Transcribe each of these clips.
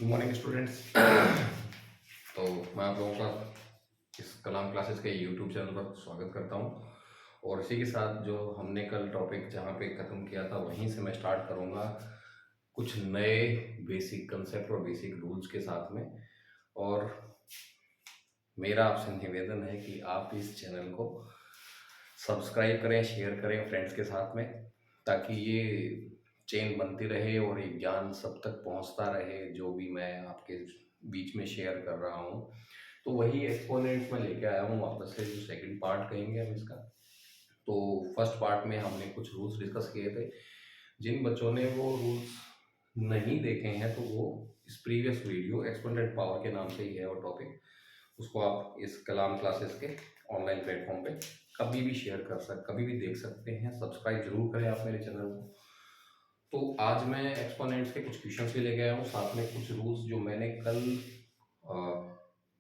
Good morning students. तो मैं आप लोगों का इस कलाम क्लासेस के यूट्यूब चैनल पर स्वागत करता हूं और इसी के साथ जो हमने कल टॉपिक जहां पे ख़त्म किया था वहीं से मैं स्टार्ट करूंगा कुछ नए बेसिक कंसेप्ट और बेसिक रूल्स के साथ में। और मेरा आपसे निवेदन है कि आप इस चैनल को सब्सक्राइब करें, शेयर करें फ्रेंड्स के साथ में, ताकि ये चेन बनती रहे और ये ज्ञान सब तक पहुंचता रहे जो भी मैं आपके बीच में शेयर कर रहा हूं। तो वही एक्सपोनेंट्स में लेके आया हूं वापस से, जो सेकंड पार्ट कहेंगे हम इसका। तो फर्स्ट पार्ट में हमने कुछ रूल्स डिस्कस किए थे। जिन बच्चों ने वो रूल्स नहीं देखे हैं तो वो इस प्रीवियस वीडियो एक्सपोनेंट पावर के नाम से ही है वो टॉपिक, उसको आप इस कलाम क्लासेस के ऑनलाइन प्लेटफॉर्म पे कभी भी देख सकते हैं। सब्सक्राइब जरूर करें आप मेरे चैनल को। तो आज मैं एक्सपोनेंट्स के कुछ क्वेश्चंस भी लेके आया हूँ, साथ में कुछ रूल्स जो मैंने कल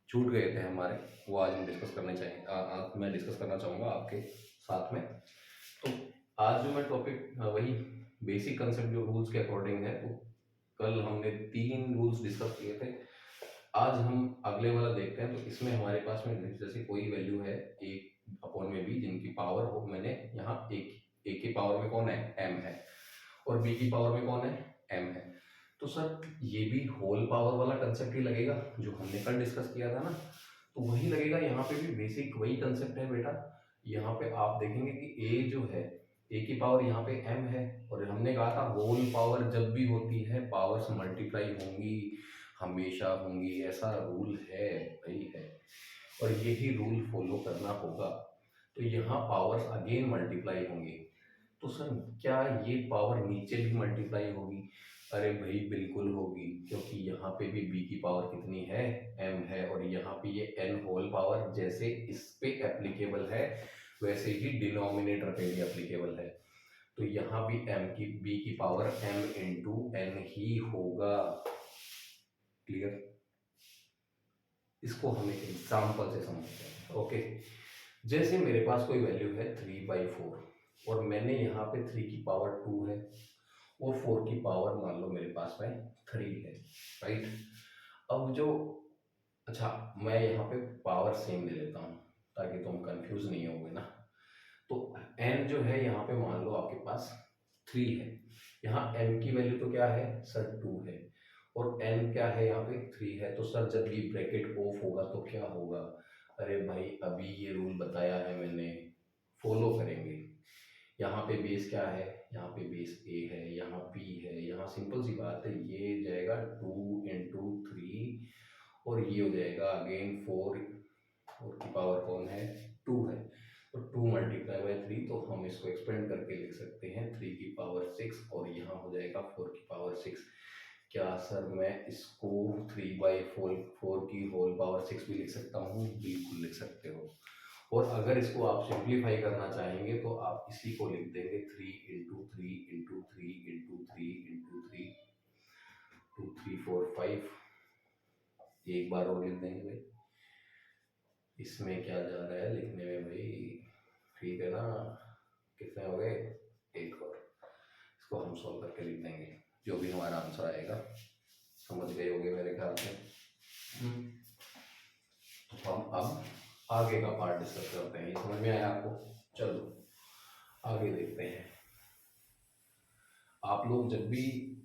छूट गए थे हमारे, वो आज हम डिस्कस करने चाहिए। आज मैं डिस्कस करना चाहूँगा आपके साथ में। तो आज जो मैं टॉपिक वही बेसिक कंसेप्ट जो रूल्स के अकॉर्डिंग है, तो कल हमने 3 रूल्स डिस्कस किए थे। आज हम अगले वाला देखते हैं। तो इसमें हमारे पास में जैसे कोई वैल्यू है एक अपॉन में बी जिनकी पावर हो, मैंने यहाँ एक की पावर में कौन है, एम है, और बी की पावर में कौन है, एम है। तो सर ये भी होल पावर वाला कंसेप्ट ही लगेगा जो हमने कल डिस्कस किया था ना, तो वही लगेगा। यहाँ पे भी बेसिक वही कंसेप्ट है बेटा। यहाँ पे आप देखेंगे कि ए जो है, ए की पावर यहाँ पे एम है, और हमने कहा था होल पावर जब भी होती है पावर्स मल्टीप्लाई होंगी, हमेशा होंगी, ऐसा रूल है भाई है, और यही रूल फॉलो करना होगा। तो यहाँ पावर्स अगेन मल्टीप्लाई होंगी। तो सर क्या ये पावर नीचे भी मल्टीप्लाई होगी? अरे भाई बिल्कुल होगी, क्योंकि यहाँ पे भी b की पावर कितनी है, m है, और यहाँ पे ये n होल पावर जैसे इस पे एप्लीकेबल है वैसे ही डिनोमिनेटर पे भी एप्लीकेबल है। तो यहाँ भी b की पावर m इंटू n ही होगा। क्लियर? इसको हम एक एग्जाम्पल से समझते हैं। ओके, जैसे मेरे पास कोई वैल्यू है 3/4 और मैंने यहाँ पे 3 की पावर 2 है और 4 की पावर मान लो मेरे पास में 3 है, राइट। अब जो, अच्छा मैं यहाँ पे पावर सेम ले लेता हूँ ताकि तुम कंफ्यूज नहीं होगे ना। तो n जो है यहाँ पे मान लो आपके पास 3 है, यहाँ m की वैल्यू तो क्या है सर 2 है, और n क्या है यहाँ पे 3 है। तो सर जब ये ब्रैकेट ऑफ होगा तो क्या होगा? अरे भाई अभी ये रूल बताया है मैंने, फॉलो करेंगे। यहाँ पे बेस क्या है, यहाँ पे बेस a है, यहाँ p है, यहाँ सिंपल सी बात है, ये जाएगा 2 इंटू 3 और ये हो जाएगा अगेन 4 की पावर कौन है, 2 है। तो 2 मल्टीप्लाई बाई 3, तो हम इसको एक्सपेंड करके लिख सकते हैं 3 की पावर 6 और यहाँ हो जाएगा 4 की पावर 6। क्या सर मैं इसको 3/4 की होल पावर 6 भी लिख सकता हूँ? बिल्कुल लिख सकते हो। और अगर इसको आप सिंप्लीफाई करना चाहेंगे तो आप इसी को लिख देंगे 3 इंटू 3 इंटू 3 इंटू 3 इंटू 3, 2 3 4 5, एक बार और लिख देंगे भाई। इसमें क्या जा रहा है लिखने में भाई, ठीक है ना? कितने हो गए, एक और। इसको हम सॉल्व करके लिख देंगे, जो भी हमारा आंसर आएगा। समझ गए होंगे मेरे ख्याल से। तो हम अब आगे का पार्ट डिस्कस करते हैं। ये समझ में आया आपको? चलो आगे देखते हैं। आप लोग जब भी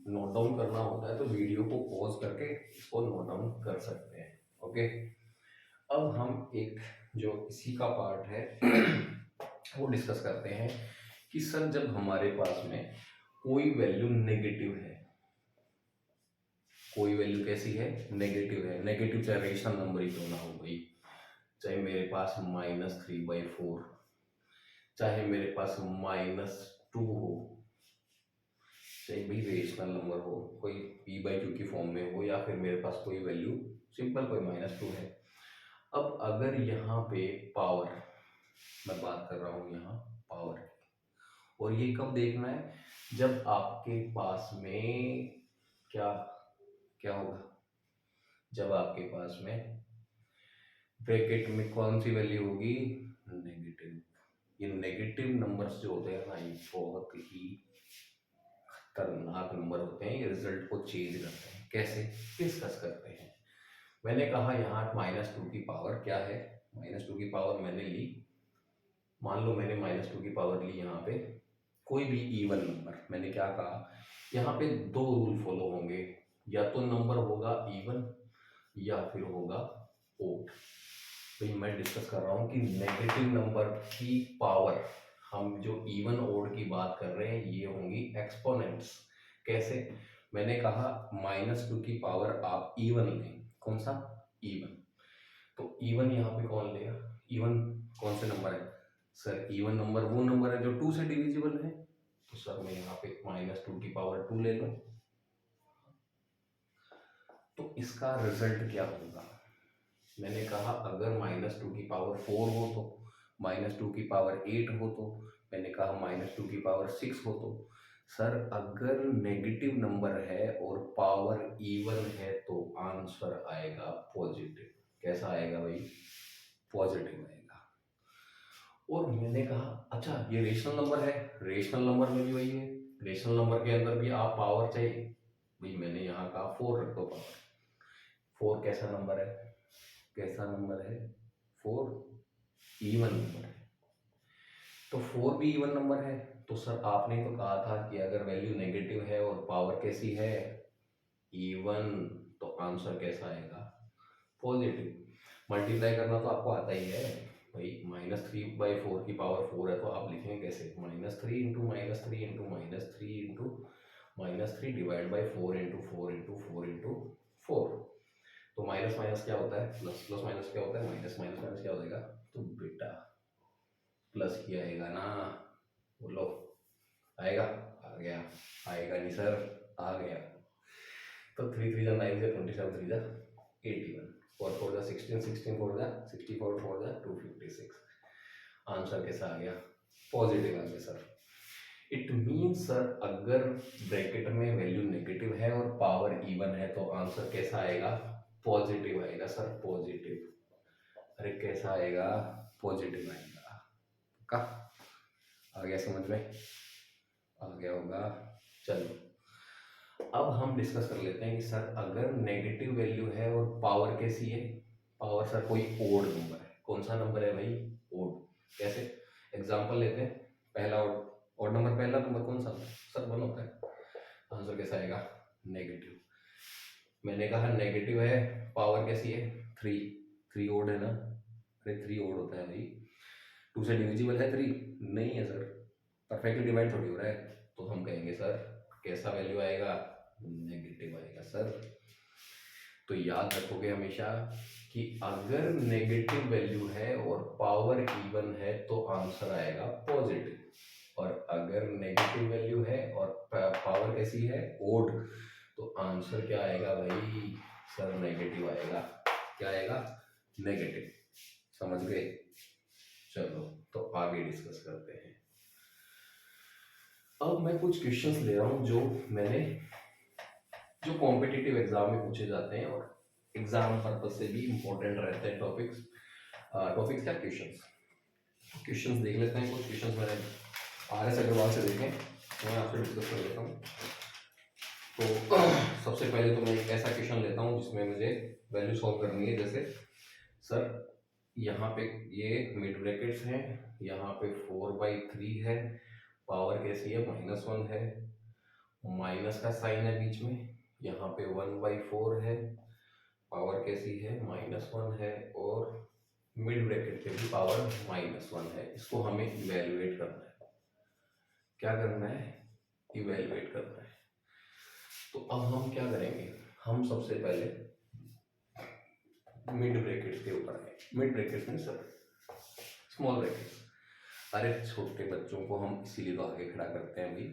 नोट डाउन करना होता है तो वीडियो को पॉज करके इसको नोट डाउन कर सकते हैं। ओके, अब हम एक जो इसी का पार्ट है वो डिस्कस करते हैं कि सर जब हमारे पास में कोई वैल्यू नेगेटिव है, कोई वैल्यू कैसी है, नेगेटिव है। नेगेटिव चाहे रेशनल नंबर ही क्यों ना हो भाई, चाहे मेरे पास -3/4, चाहे मेरे पास -2 हो, चाहे भी रेशनल नंबर हो, कोई p/q की फॉर्म में हो, या फिर मेरे पास कोई वैल्यू सिंपल कोई -2 है। अब अगर यहाँ पे पावर, मैं बात कर रहा हूँ यहाँ पावर, और ये कब देखना है, जब आपके पास में क्या क्या होगा, जब आपके पास में ब्रैकेट में कौन सी वैल्यू होगी, नेगेटिव। ये नेगेटिव नंबर्स जो होते हैं ना, ये बहुत ही खतरनाक नंबर होते हैं, ये रिजल्ट को चेंज करते हैं। कैसे डिस्कस करते हैं। मैंने कहा यहाँ -2 की पावर क्या है, -2 की पावर मैंने ली, मान लो मैंने -2 की पावर ली यहाँ पे कोई भी इवन नंबर। मैंने क्या कहा, यहाँ पे दो रूल फॉलो होंगे, या तो नंबर होगा इवन या फिर होगा ओड। भाई मैं डिस्कस कर रहा हूँ कि नेगेटिव नंबर की पावर, हम जो इवन ओड की बात कर रहे हैं ये होंगी एक्सपोनेंट्स। कैसे, मैंने कहा -2 की पावर आप इवन लें, कौन सा इवन, तो इवन यहाँ पे कौन लेगा, इवन कौन से नंबर है सर, इवन नंबर वो नंबर है जो 2 से डिविजिबल है, तो सर मैं यहाँ पे -2 की पावर 2 ले लूँ, तो इसका रिजल्ट क्या होगा। मैंने कहा अगर -2 की पावर 4 हो तो, -2 की पावर 8 हो तो, मैंने कहा -2 की पावर 6 हो तो। सर अगर नेगेटिव नंबर है और पावर इवन है तो आंसर आएगा पॉजिटिव। कैसा आएगा भाई, पॉजिटिव आएगा। और मैंने कहा अच्छा ये रेशनल नंबर है, रेशनल नंबर में भी वही है, रेशनल नंबर के अंदर भी आप पावर चाहिए, भाई मैंने यहाँ कहा 4 रख दो पावर। 4 कैसा नंबर है, कैसा नंबर है, 4 इवन नंबर है, तो 4 भी इवन नंबर है। तो सर आपने तो कहा था कि अगर वैल्यू नेगेटिव है और पावर कैसी है, इवन, तो आंसर कैसा आएगा, पॉजिटिव। मल्टीप्लाई करना तो आपको आता ही है भाई, -3/4 की पावर 4 है तो आप लिखेंगे कैसे, -3 into -3 into -3 into -3 divide by 4 into 4 into 4 into 4। तो माइनस माइनस क्या होता है प्लस, प्लस माइनस क्या होता है माइनस, माइनस माइनस क्या हो जाएगा, तो बेटा प्लस ही आएगा ना, बोलो आएगा, आ गया, आएगा नहीं सर, आ गया। तो 3 3 जा 9 जा 27 3 जा 81, 4 4 जा 16, 16 4 जा 64, 4 जा 256। आंसर कैसा आ गया, पॉजिटिव आ गया सर। इट मीन्स सर अगर ब्रैकेट में वैल्यू नेगेटिव है और पावर इवन है तो आंसर कैसा आएगा, पॉजिटिव आएगा सर, पॉजिटिव। अरे कैसा आएगा, पॉजिटिव आएगा। का आ गया समझ में, आ गया होगा। चलो अब हम डिस्कस कर लेते हैं कि सर अगर नेगेटिव वैल्यू है और पावर कैसी है, पावर सर कोई ओड नंबर है, कौन सा नंबर है भाई, ओड। कैसे, एग्जांपल लेते हैं, पहला ओड नंबर, पहला नंबर कौन सा सर 1 होता है, आंसर कैसा आएगा, नेगेटिव। मैंने कहा नेगेटिव है, पावर कैसी है 3, 3 ओड है ना, अरे 3 ओड होता है भाई, 2 से डिविजिबल है 3, नहीं है सर, परफेक्टली डिवाइड थोड़ी हो रहा है, तो हम कहेंगे सर कैसा वैल्यू आएगा, नेगेटिव आएगा सर। तो याद रखोगे हमेशा कि अगर नेगेटिव वैल्यू है और पावर इवन है तो आंसर आएगा पॉजिटिव, और अगर नेगेटिव वैल्यू है और पावर कैसी है ओड, तो आंसर क्या आएगा भाई सर, नेगेटिव आएगा। क्या आएगा, नेगेटिव। समझ गए, चलो तो आगे डिस्कस करते हैं। अब मैं कुछ क्वेश्चंस ले रहा हूं जो मैंने, जो कॉम्पिटिटिव एग्जाम में पूछे जाते हैं और एग्जाम पर्पस से भी इंपॉर्टेंट रहते हैं टॉपिक्स। टॉपिक्स क्या, क्वेश्चंस। क्वेश्चंस देख लेते हैं, कुछ क्वेश्चंस मैंने RS अग्रवाल से देखे, तो मैं आपसे डिस्कस कर लेता हूँ। तो सबसे पहले तो मैं एक ऐसा क्वेश्चन लेता हूँ जिसमें मुझे वैल्यू सॉल्व करनी है। जैसे सर यहाँ पे ये मिड ब्रैकेट्स हैं, यहाँ पे 4/3 है, पावर कैसी है -1 है, माइनस का साइन है बीच में, यहाँ पे 1/4 है, पावर कैसी है -1 है, और मिड ब्रैकेट पे भी पावर -1 है। इसको हमें इवेल्युएट करना है। क्या करना है, इवेल्युएट करना है। तो अब हम क्या करेंगे, हम सबसे पहले मिड ब्रैकेट्स के ऊपर आए। मिड ब्रैकेट्स में सर स्मॉल ब्रैकेट्स, अरे छोटे बच्चों को हम इसीलिए तो आगे खड़ा करते हैं भाई,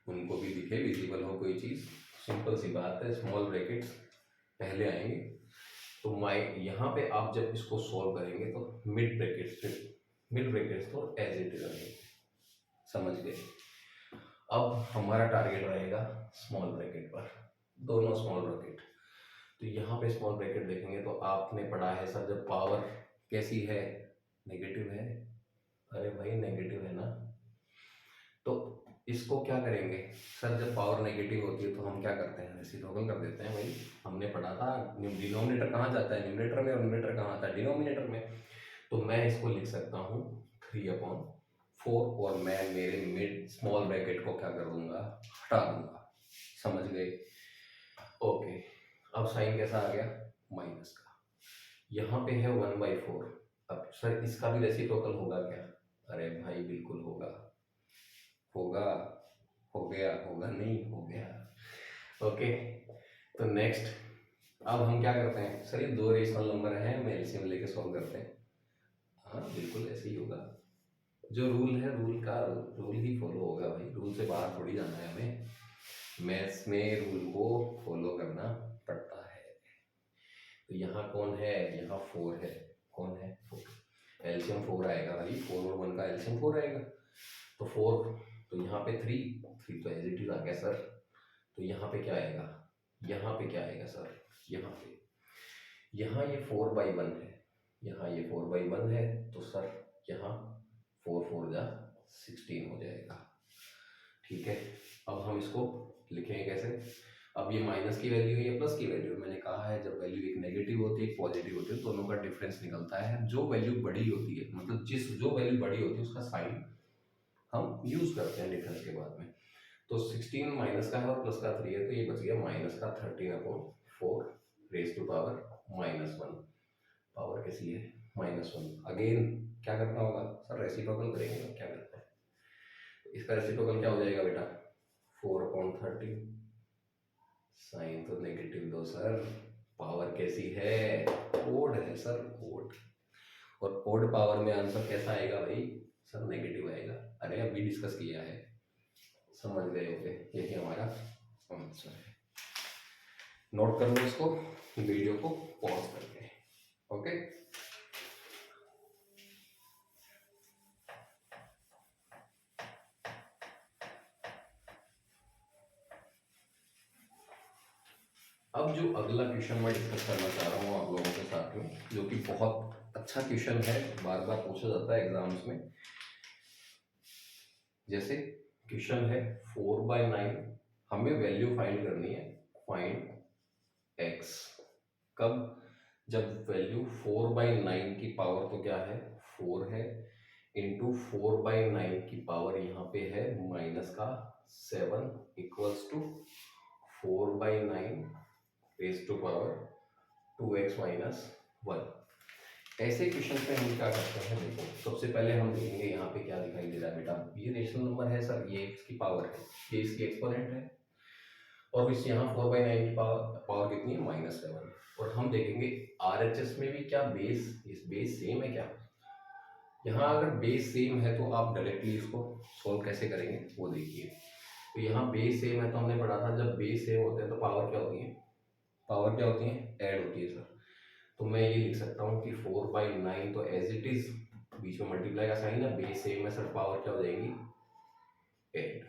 उनको भी दिखे, विजिबल हो कोई चीज़। सिंपल सी बात है, स्मॉल ब्रैकेट्स पहले आएंगे। तो यहाँ पे आप जब इसको सॉल्व करेंगे तो मिड ब्रैकेट्स तो एज इट इज रहेंगे। समझ गए। अब हमारा टारगेट रहेगा स्मॉल ब्रैकेट पर, दोनों स्मॉल ब्रैकेट। तो यहाँ पे स्मॉल ब्रैकेट देखेंगे तो आपने पढ़ा है सर जब पावर कैसी है, नेगेटिव है, अरे भाई नेगेटिव है ना, तो इसको क्या करेंगे सर, जब पावर नेगेटिव होती है तो हम क्या करते हैं, रेसिप्रोकल कर देते हैं भाई। हमने पढ़ा था डिनोमिनेटर कहाँ जाता है, न्यूमरेटर में, और न्यूमरेटर कहाँ आता है, डिनोमिनेटर में। तो मैं इसको लिख सकता हूँ 3/4, और मैं मेरे मिड स्मॉल ब्रैकेट को क्या कर दूंगा, हटा दूंगा। समझ गए? ओके, अब साइन कैसा आ गया, माइनस का। यहाँ पे है 1/4। अब सर इसका भी रेसिप्रोकल होगा क्या? अरे भाई बिल्कुल होगा, होगा, हो गया, होगा नहीं, हो गया। ओके, तो नेक्स्ट, अब हम क्या करते हैं सर, ये दो रेशनल नंबर हैं, हम एलसीएम लेके सॉल्व करते हैं। हाँ बिल्कुल ऐसे ही होगा, जो रूल है रूल ही फॉलो होगा भाई, रूल से बाहर थोड़ी जाना है हमें। मैथ्स में रूल को फॉलो करना पड़ता है। तो यहाँ कौन है, यहाँ 4 है, कौन है 4, एलसीएम 4 आएगा भाई, 4 और 1 का एलसीएम 4 आएगा। तो 4, तो यहाँ पे 3 तो एज इट इज आ गया सर। तो यहाँ पे क्या आएगा, यहाँ पे क्या आएगा सर, यहाँ पे, यहाँ ये 4/1 है, यहाँ ये 4/1 है, तो सर यहाँ 4 4 16 हो जाएगा। ठीक है, अब हम इसको लिखेंगे कैसे, अब ये माइनस की वैल्यू है, ये प्लस की वैल्यू है। मैंने कहा है जब वैल्यू एक नेगेटिव होती है एक पॉजिटिव होती है, दोनों का डिफरेंस निकलता है। जो वैल्यू बड़ी होती है, मतलब जो वैल्यू बड़ी होती है उसका साइन हम यूज करते हैं डिफरेंस के बाद में। तो 16 माइनस का है और प्लस का 3 है, तो ये बच गया माइनस का 13/4 रेज टू पावर -1। पावर कैसी है, -1। अगेन क्या करना होगा सर, रेसिप्रोकल करेंगे, और क्या करते हैं, इसका रेसिप्रोकल क्या हो जाएगा बेटा, 4/13। साइन तो नेगेटिव दो सर, पावर कैसी है, ओड है सर, ओड। और ओड पावर में आंसर कैसा आएगा भाई सर, नेगेटिव आएगा। अरे अभी डिस्कस किया है, समझ गए होगे, यही हमारा आंसर है। नोट कर लो इसको, वीडियो को पॉज करके। ओके, अब जो अगला क्वेश्चन मैं डिस्कस करना चाह रहा हूँ आप लोगों के साथ में, जो कि बहुत अच्छा क्वेश्चन है, बार बार पूछा जाता है एग्जाम्स में। जैसे क्वेश्चन है 4/9, हमें वैल्यू फाइंड करनी है, फाइंड एक्स। कब, जब वैल्यू 4/9 की पावर तो क्या है, 4 है, इंटू 4/9 की पावर यहाँ पे है माइनस का 7 equals to 4/9 raise to power 2x - 1। ऐसे क्वेश्चन पे हम क्या करते हैं, देखो सबसे पहले हम देखेंगे यहाँ पे क्या दिखाई दे रहा है बेटा, ये रेशनल नंबर है सर, ये x की पावर है, ये इसकी एक्सपोनेंट है, और इस यहाँ 4/9 की पावर कितनी है, -7। और हम देखेंगे RHS में भी क्या बेस सेम है क्या। यहाँ अगर बेस सेम है तो आप डायरेक्टली इसको सॉल्व कैसे करेंगे वो देखिए। तो यहाँ बेस सेम है, तो हमने पढ़ा था जब बेस सेम होते हैं तो पावर क्या होती है, पावर क्या होती है, ऐड होती है सर। तो मैं ये लिख सकता हूँ कि 4/9, तो एज इट इज बीच में मल्टीप्लाई का साइन है, बेस सेम है सर, पावर क्या हो जाएगी, ऐड।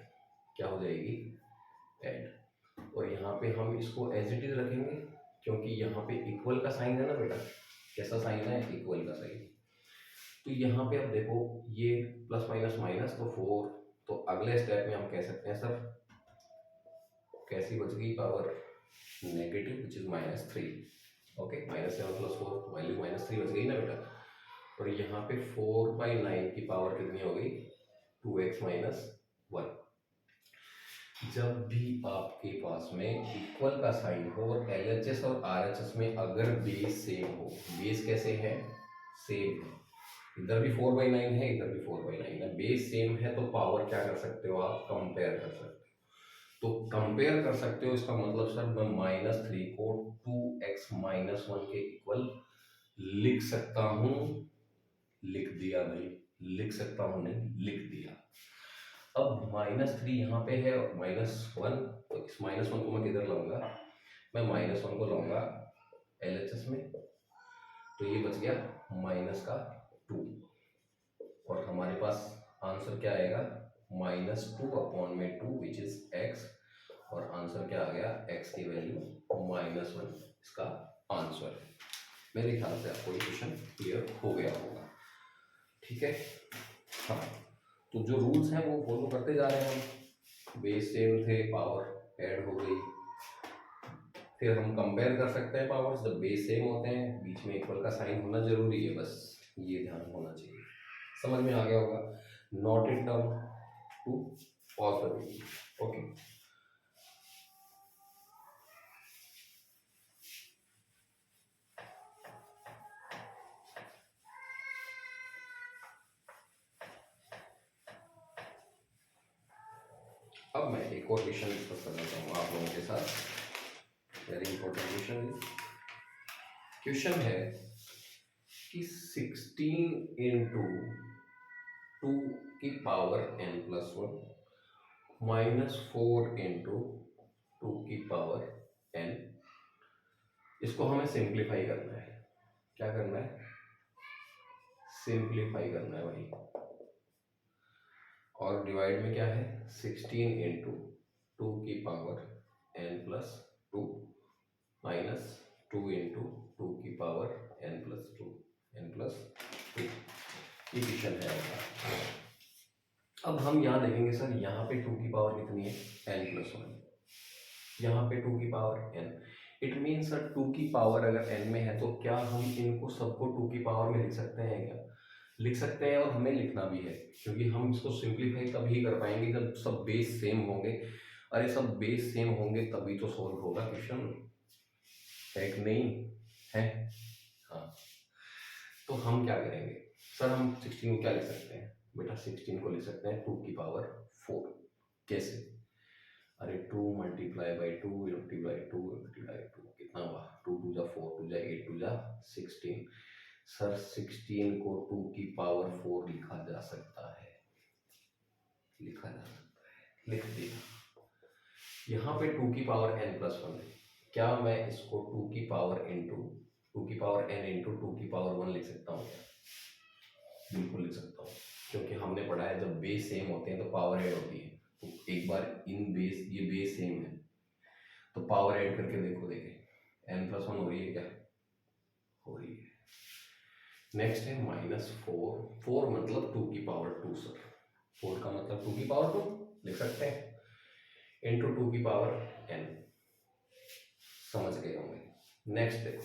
क्या हो जाएगी, ऐड। और यहाँ पे हम इसको एज इट इज रखेंगे, क्योंकि यहाँ पे इक्वल का साइन है ना बेटा, कैसा साइन है, इक्वल का साइन। तो यहाँ पे अब देखो ये प्लस माइनस माइनस, तो 4, तो अगले स्टेप में हम कह सकते हैं सर कैसी बच गई power, negative, which is -3। Okay, -7 + 4 value -3 बच गई ना बेटा। और यहाँ पे 4/9 की पावर कितनी हो गई, 2x - 1। जब भी आपके पास में इक्वल का साइन हो और LHS और RHS में अगर बेस सेम हो, बेस कैसे है, सेम है, इधर भी 4/9 है, इधर भी 4/9 है, बेस सेम है, तो पावर क्या कर सकते हो आप, कंपेयर कर सकते हो। तो कंपेयर कर सकते हो, इसका मतलब सर मैं -3 को 2x - 1 के इक्वल लिख सकता हूँ, लिख दिया भाई, लिख सकता हूँ नहीं, लिख दिया। अब -3 यहाँ पे है और -1, तो इस -1 को मैं किधर लाऊंगा, मैं -1 को लाऊंगा LHS में, तो ये बच गया -2, और हमारे पास आंसर क्या आएगा, -2/2 विच इज x, और आंसर क्या आ गया, x की वैल्यू -1 इसका आंसर है। मेरे ख्याल से आपको ये क्वेश्चन क्लियर हो गया होगा, ठीक है। हाँ, तो जो रूल्स हैं वो फॉलो करते जा रहे हैं हम, बेस सेम थे, पावर ऐड हो गई। फिर हम कंपेयर कर सकते हैं पावर्स, जब बेस सेम होते हैं बीच में इक्वल का साइन होना जरूरी है, बस ये ध्यान होना चाहिए। समझ में आ गया होगा। Note it down to pause the video. Okay, अब मैं एक और क्वेश्चन डिस्कस करना चाहूँगा आप लोगों के साथ। Very important question is, question है कि 16 इंटू 2 की power n plus 1 minus 4 into 2 की पावर n, इसको हमें सिंप्लीफाई करना है। क्या करना है? सिंप्लीफाई करना है भाई। और डिवाइड में क्या है? 16 इंटू 2 की power n plus 2 minus 2 into 2 की पावर n प्लस 2 इक्वेशन है ऐसा। अब हम यहाँ देखेंगे सर, यहाँ पे 2 की पावर कितनी है? n plus 1। यहाँ पे 2 की power n, it mean sir 2 की पावर अगर n में है तो क्या हम इनको सबको 2 की पावर में लिख सकते हैं क्या? लिख सकते हैं, और हमें लिखना भी है, क्योंकि हम इसको सिंप्लीफाई तभी कर पाएंगे जब सब बेस सेम होंगे। अरे सब बेस सेम होंगे तभी तो सॉल्व होगा क्वेश्चन, है कि नहीं? है। हाँ, तो हम क्या करेंगे सर, हम 16 को क्या लिख सकते हैं बेटा? 16 को लिख सकते हैं 2 की पावर 4। कैसे? अरे 2 मल्टीप्लाई बाई 2 मल्टीप्लाई 2 मल्टीप्लाई 2 कितना हुआ? 2 2 जा 4, 2 जा 8, 2 जा 16। सर 16 को 2 की पावर 4 लिखा जा सकता है, लिखा जा सकता है, लिख दिया। यहाँ पे 2 की पावर n प्लस 1 है, क्या मैं इसको 2 की पावर इंटू 2 की पावर n इंटू 2 की पावर 1 लिख सकता हूँ क्या? बिल्कुल लिख सकता हूँ, क्योंकि हमने पढ़ा है जब बेस सेम होते हैं तो पावर ऐड होती है। तो एक बार इन बेस, ये बेस सेम है तो पावर ऐड करके देखो, देखें n प्लस 1 हो रही है क्या? हो रही है। नेक्स्ट है माइनस 4 मतलब 2 की पावर 2 सर, 4 का मतलब 2 की पावर 2 लिख सकते हैं, इंटू 2 की पावर n। समझ गए होंगे। नेक्स्ट देखो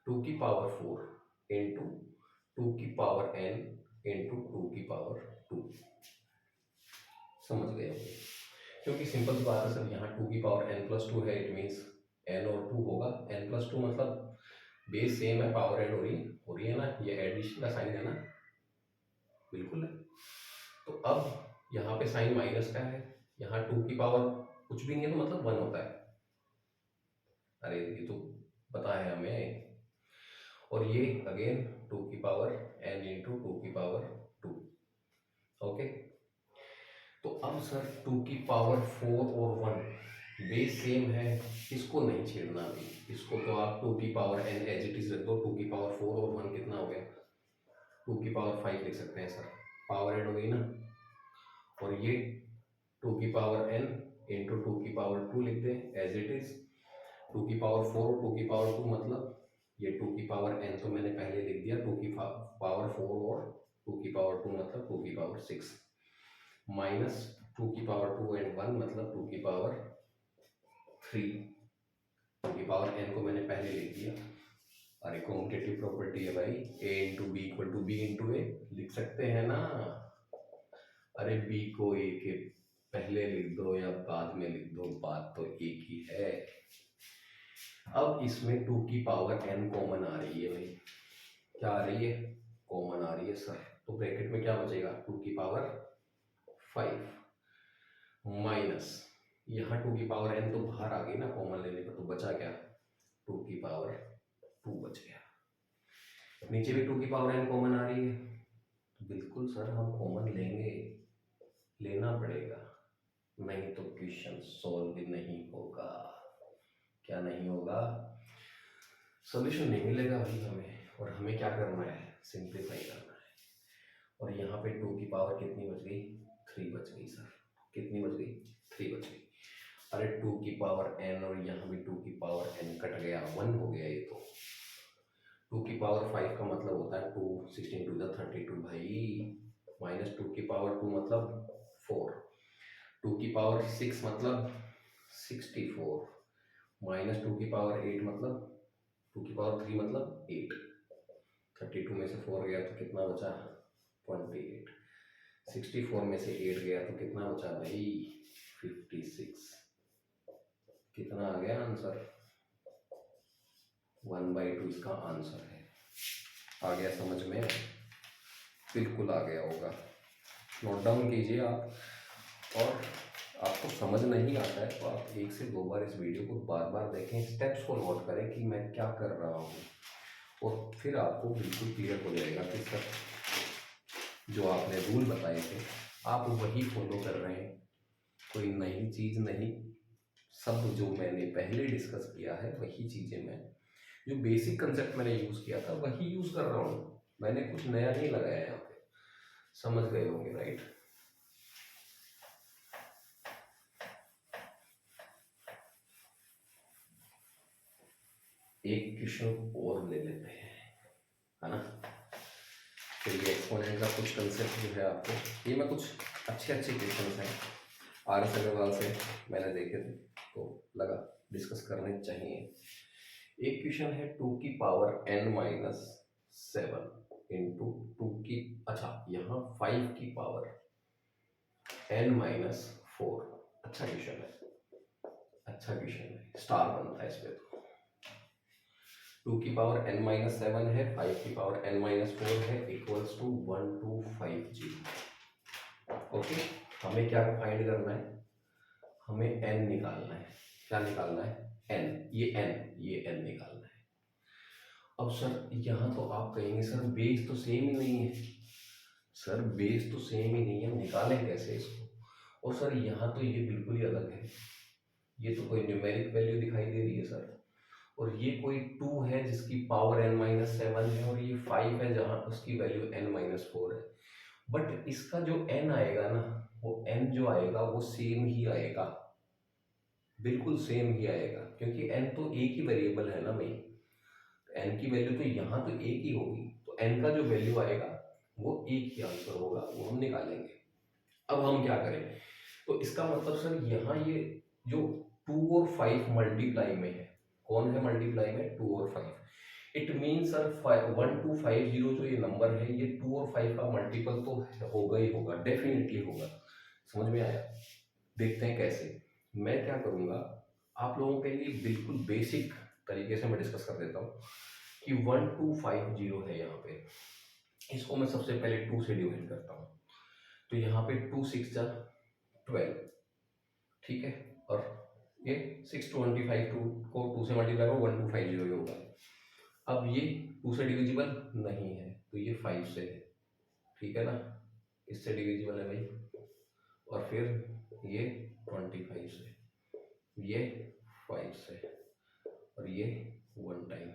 2 की पावर 4 इंटू 2 की पावर n इंटू 2 की पावर 2। समझ गए होंगे, क्योंकि सिंपल सी बात है सर, यहाँ 2 की पावर n प्लस 2 है, इट मीन्स n और 2 होगा। n प्लस 2 मतलब बेस सेम है, पावर ऐड हो रही है ना, ये एडिशन का साइन है ना, बिल्कुल है। तो अब यहाँ पे साइन माइनस का है, यहाँ 2 की पावर कुछ भी नहीं है तो मतलब 1 होता है। अरे ये तो पता है हमें। और ये अगेन 2 की पावर n इंटू 2 की पावर 2। ओके, तो अब सर 2 की पावर 4 और 1 बेस सेम है, इसको नहीं छेड़ना अभी, इसको तो आप 2 की power n as it is रख दो। 2 की पावर 4 और 1 कितना हो गया? 2 की पावर 5 लिख सकते हैं सर, पावर ऐड हो गई ना। और ये 2 की पावर n इंटू 2 की पावर 2 लिख दें एज इट इज। 2 की पावर 4 और 2 की पावर 2 मतलब ये 2 की पावर n तो मैंने पहले लिख दिया, 2 की पावर 4 और 2 की पावर 2 मतलब 2 की पावर 6, माइनस 2 की पावर 2 एंड 1 मतलब 2 की पावर 3। 2 की पावर n को मैंने पहले लिख दिया। अरे कॉम्पिटेटिव प्रॉपर्टी है भाई, a into B equal to B into A, लिख सकते हैं ना। अरे b को a के पहले लिख दो या बाद में लिख दो, बात तो एक ही है। अब इसमें 2 की पावर n कॉमन आ रही है भाई, क्या आ रही है? कॉमन आ रही है सर, तो ब्रैकेट में क्या बचेगा? 2 की पावर 5 माइनस यहाँ 2 की पावर n तो बाहर आ गई ना कॉमन लेने पर, तो बचा क्या? 2 की पावर 2 बच गया। नीचे भी 2 की पावर n कॉमन आ रही है, बिल्कुल सर हम कॉमन लेंगे, लेना पड़ेगा, नहीं तो क्वेश्चन सॉल्व भी नहीं होगा। क्या नहीं होगा? सॉल्यूशन नहीं मिलेगा भाई हमें, और हमें क्या करना है? सिंप्लीफाई करना है। और यहाँ पे 2 की पावर कितनी बच गई? 3 बच गई सर। कितनी बच गई? 3 बच गई। अरे 2 की पावर n और यहाँ भी 2 की पावर n कट गया, 1 हो गया ये तो। 2 की पावर 5 का मतलब होता है 2, 16 2 32 भाई, माइनस 2 की पावर 2 मतलब 4, 2 की पावर 6 मतलब 64, माइनस 2 की पावर 8 मतलब 2 की पावर 3 मतलब 8। 32 में से 4 गया तो कितना बचा? 28। 64 में से 8 गया तो कितना बचा भाई? 56। कितना आ गया आंसर? 1/2 इसका आंसर है। आ गया समझ में? बिल्कुल आ गया होगा। नोट डाउन कीजिए आप। और आपको समझ नहीं आता है तो आप 1 से 2 बार इस वीडियो को बार बार देखें, स्टेप्स को नोट करें कि मैं क्या कर रहा हूँ, और फिर आपको बिल्कुल क्लियर हो जाएगा कि सर जो आपने रूल बताए थे आप वही फॉलो कर रहे हैं, कोई नई चीज़ नहीं। सब जो मैंने पहले डिस्कस किया है वही चीज़ें मैं, जो बेसिक कंसेप्ट मैंने यूज़ किया था वही यूज़ कर रहा हूँ। मैंने कुछ नया नहीं लगाया यहाँ पे। समझ गए होंगे, राइट? एक क्वेश्चन और ले लेते हैं, है ना? तो ये एक्सपोनेंट का कुछ कंसेप्ट जो है आपको, ये मैं कुछ अच्छे क्वेश्चन हैं RS अग्रवाल से मैंने देखे थे तो लगा डिस्कस करने चाहिए। एक क्वेश्चन है 2 की पावर n-7 इंटू 2 की, अच्छा यहाँ 5 की पावर n-4। अच्छा क्वेश्चन है, स्टार बनता है इस पे। तो 2 की पावर n-7 है, 5 की पावर n-4 है, इक्वल्स टू 1250। ओके, हमें क्या फाइंड करना है? हमें n निकालना है। क्या निकालना है? n। ये n निकालना है। अब सर यहाँ तो आप कहेंगे सर बेस तो सेम ही नहीं है। सर बेस तो सेम ही नहीं है, निकालें कैसे इसको? और सर यहाँ तो ये बिल्कुल ही अलग है, ये तो कोई न्यूमेरिक वैल्यू दिखाई दे रही है सर, और ये कोई 2 है जिसकी पावर n-7 है, और ये 5 है जहाँ उसकी वैल्यू n-4 है। बट इसका जो n आएगा ना, वो n जो आएगा वो सेम ही आएगा, बिल्कुल सेम ही आएगा, क्योंकि n तो एक ही वेरिएबल है ना भाई। n की वैल्यू तो यहाँ तो एक ही होगी, तो n का जो वैल्यू आएगा वो एक ही आंसर होगा, वो हम निकालेंगे। अब हम क्या करें? तो इसका मतलब सर यहाँ ये जो 2 और 5 मल्टीप्लाई में है, कौन है मल्टीप्लाई में? 2 और 5। इट मीन सर 1250 जो ये नंबर है, ये 2 और 5 का मल्टीपल तो होगा ही होगा, डेफिनेटली होगा। समझ में आया? देखते हैं कैसे। मैं क्या करूँगा, आप लोगों के लिए बिल्कुल बेसिक तरीके से मैं डिस्कस कर देता हूँ कि 1250 है यहाँ पे। इसको मैं सबसे पहले 2 से डिवाइड करता हूँ, तो यहाँ पे 2 6 जा 12, ठीक है, और ये 625 को 2 से मल्टीप्लाई करो 1250 होगा। अब ये 2 से डिविजिबल नहीं है तो ये 5 से है, ठीक है ना, इससे डिविजिबल है भाई। और फिर ये 25 से, ये 5 से, और ये 1 टाइम।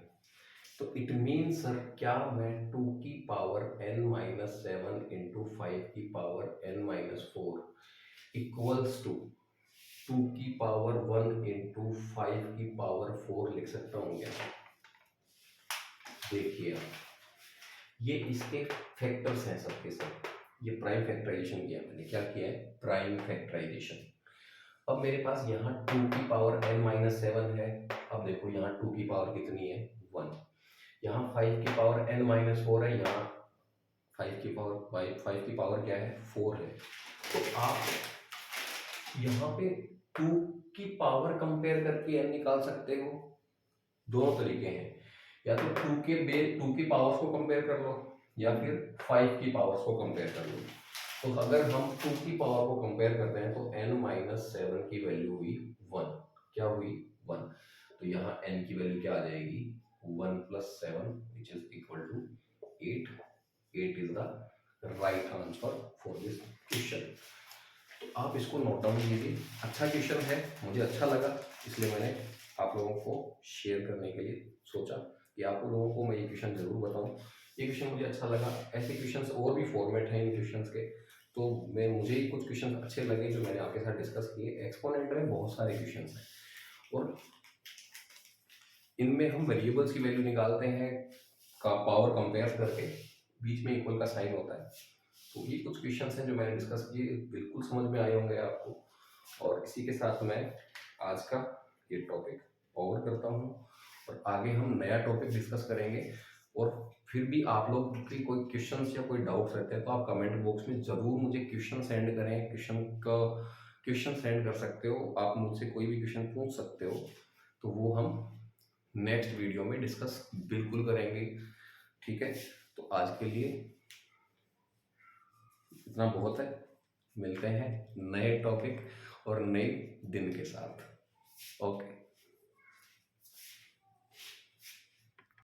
तो इट मीन सर क्या मैं 2 की पावर n-7 इंटू 5 की पावर n-4 इक्वल्स टू 2 की पावर 1 इंटू 5 की पावर 4 लिख सकता हूँ क्या? देखिए आप, ये इसके फैक्टर्स हैं सबके सब। ये प्राइम फैक्टराइजेशन किया मैंने, क्या किया है? Prime factorisation. अब मेरे पास यहाँ 2 की पावर n-7 है। अब देखो यहाँ 2 की पावर कितनी है? 1। यहाँ 5 की पावर n-4 है, यहाँ 5 की पावर क्या है? 4 है। तो आप यहाँ पे 2 की पावर कंपेयर करके n निकाल सकते हो। दोनों तरीके हैं, या तो 2 की पावर्स को कंपेयर कर लो, या फिर 5 की पावर्स को कंपेयर कर लो। तो अगर हम 2 की पावर को कंपेयर करते हैं तो n-7 की वैल्यू हुई 1। क्या हुई? 1। तो यहाँ n की वैल्यू क्या आ जाएगी? 1 + 7 which is equal to 8। 8 is the right answer for this question. तो आप इसको नोट डाउन कीजिए। अच्छा क्वेश्चन है, मुझे अच्छा लगा, इसलिए मैंने आप लोगों को शेयर करने के लिए सोचा कि आप लोगों को मैं ये क्वेश्चन जरूर बताऊं। ये क्वेश्चन मुझे अच्छा लगा। ऐसे क्वेश्चंस और भी फॉर्मेट हैं इन क्वेश्चंस के, तो मुझे ही कुछ क्वेश्चन अच्छे लगे जो मैंने आपके साथ डिस्कस किए। एक्सपोनेंट में बहुत सारे क्वेश्चन हैं और इनमें हम वेरिएबल्स की वैल्यू निकालते हैं का पावर कंपेयर करके, बीच में इक्वल का साइन होता है। तो ये कुछ क्वेश्चंस हैं जो मैंने डिस्कस किए, बिल्कुल समझ में आए होंगे आपको। और इसी के साथ मैं आज का ये टॉपिक ओवर करता हूँ और आगे हम नया टॉपिक डिस्कस करेंगे। और फिर भी आप लोग की कोई क्वेश्चंस या कोई डाउट्स रहते हैं तो आप कमेंट बॉक्स में ज़रूर मुझे क्वेश्चन सेंड करें। क्वेश्चन सेंड कर सकते हो, आप मुझसे कोई भी क्वेश्चन पूछ सकते हो, तो वो हम नेक्स्ट वीडियो में डिस्कस बिल्कुल करेंगे। ठीक है, तो आज के लिए इतना बहुत है। मिलते हैं नए टॉपिक और नए दिन के साथ। ओके।